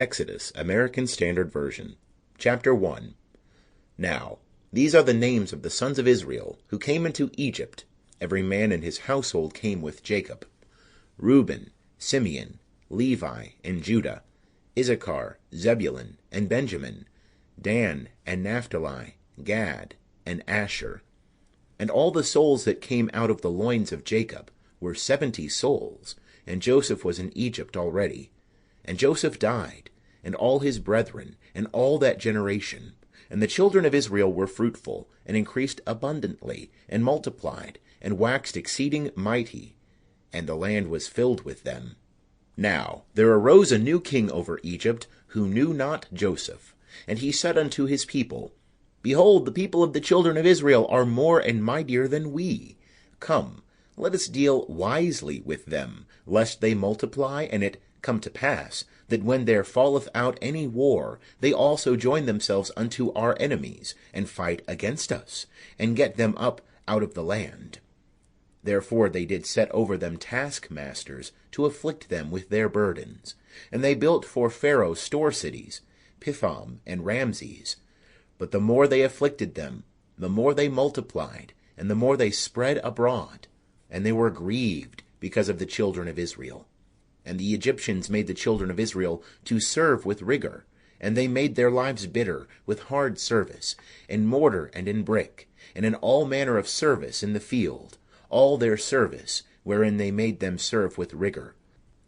Exodus, American Standard Version, Chapter 1. Now, these are the names of the sons of Israel who came into Egypt. Every man in his household came with Jacob: Reuben, Simeon, Levi, and Judah, Issachar, Zebulun, and Benjamin, Dan, and Naphtali, Gad, and Asher. And all the souls that came out of the loins of Jacob were 70 souls, and Joseph was in Egypt already. And Joseph died, and all his brethren, and all that generation. And the children of Israel were fruitful, and increased abundantly, and multiplied, and waxed exceeding mighty, and the land was filled with them. Now there arose a new king over Egypt, who knew not Joseph. And he said unto his people, Behold, the people of the children of Israel are more and mightier than we. Come, let us deal wisely with them, lest they multiply, and it come to pass, that when there falleth out any war, they also join themselves unto our enemies, and fight against us, and get them up out of the land. Therefore they did set over them taskmasters, to afflict them with their burdens. And they built for Pharaoh store cities, Pithom and Ramses. But the more they afflicted them, the more they multiplied, and the more they spread abroad. And they were grieved because of the children of Israel. And the Egyptians made the children of Israel to serve with rigor, and they made their lives bitter with hard service, in mortar and in brick, and in all manner of service in the field, all their service, wherein they made them serve with rigor.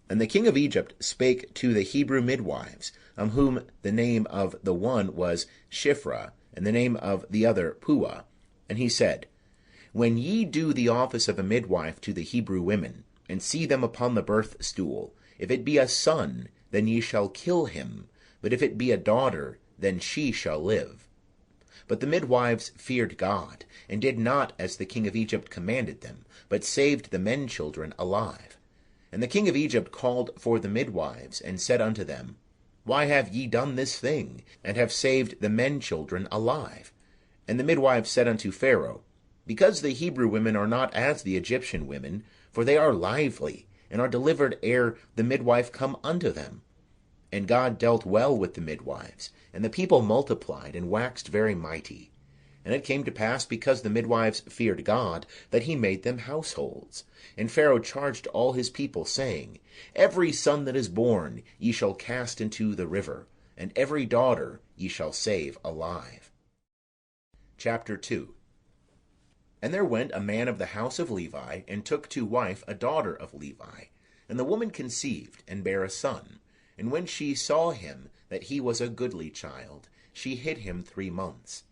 And the king of Egypt spake to the Hebrew midwives, whom the name of the one was Shiphrah, and the name of the other Puah. And he said, When ye do the office of a midwife to the Hebrew women, and see them upon the birth stool, if it be a son, then ye shall kill him, but if it be a daughter, then she shall live. But the midwives feared God, and did not as the king of Egypt commanded them, but saved the men children alive. And the king of Egypt called for the midwives, and said unto them, Why have ye done this thing, and have saved the men children alive? And the midwives said unto Pharaoh, Because the Hebrew women are not as the Egyptian women, for they are lively, and are delivered ere the midwife come unto them. And God dealt well with the midwives, and the people multiplied, and waxed very mighty. And it came to pass, because the midwives feared God, that he made them households. And Pharaoh charged all his people, saying, Every son that is born ye shall cast into the river, and every daughter ye shall save alive. Chapter 2. And there went a man of the house of Levi, and took to wife a daughter of Levi. And the woman conceived, and bare a son. And when she saw him, that he was a goodly child, she hid him 3 months.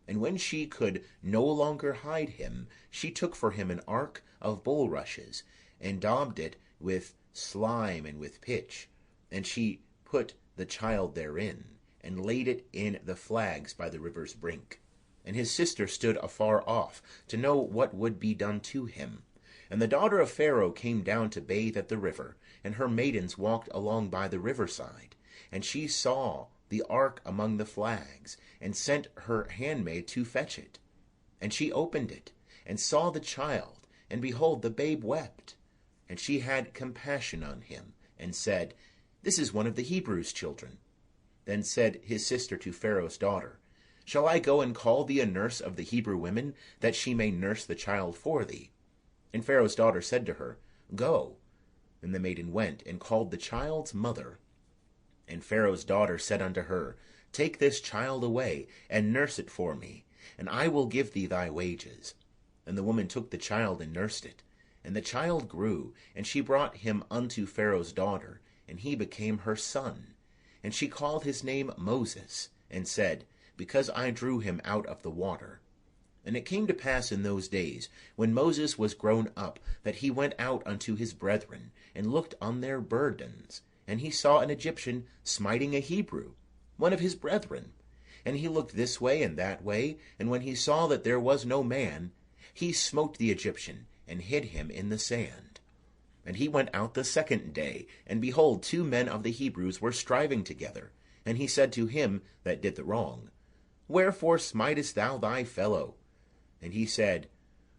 And when she could no longer hide him, she took for him an ark of bulrushes, and daubed it with slime and with pitch. And she put the child therein, and laid it in the flags by the river's brink. And his sister stood afar off, to know what would be done to him. And the daughter of Pharaoh came down to bathe at the river, and her maidens walked along by the riverside. And she saw the ark among the flags, and sent her handmaid to fetch it. And she opened it, and saw the child, and behold, the babe wept. And she had compassion on him, and said, This is one of the Hebrews' children. Then said his sister to Pharaoh's daughter, Shall I go and call thee a nurse of the Hebrew women, that she may nurse the child for thee? And Pharaoh's daughter said to her, Go. And the maiden went, and called the child's mother. And Pharaoh's daughter said unto her, Take this child away, and nurse it for me, and I will give thee thy wages. And the woman took the child, and nursed it. And the child grew, and she brought him unto Pharaoh's daughter, and he became her son. And she called his name Moses, and said, Because I drew him out of the water. And it came to pass in those days, when Moses was grown up, that he went out unto his brethren, and looked on their burdens. And he saw an Egyptian smiting a Hebrew, one of his brethren. And he looked this way and that way, and when he saw that there was no man, he smote the Egyptian, and hid him in the sand. And he went out the second day, and behold, 2 men of the Hebrews were striving together. And he said to him that did the wrong, Wherefore smitest thou thy fellow? And he said,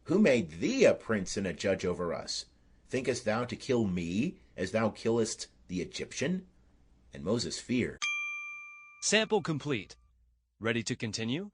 Who made thee a prince and a judge over us? Thinkest thou to kill me, as thou killest the Egyptian? and Moses feared. Sample complete. Ready to continue?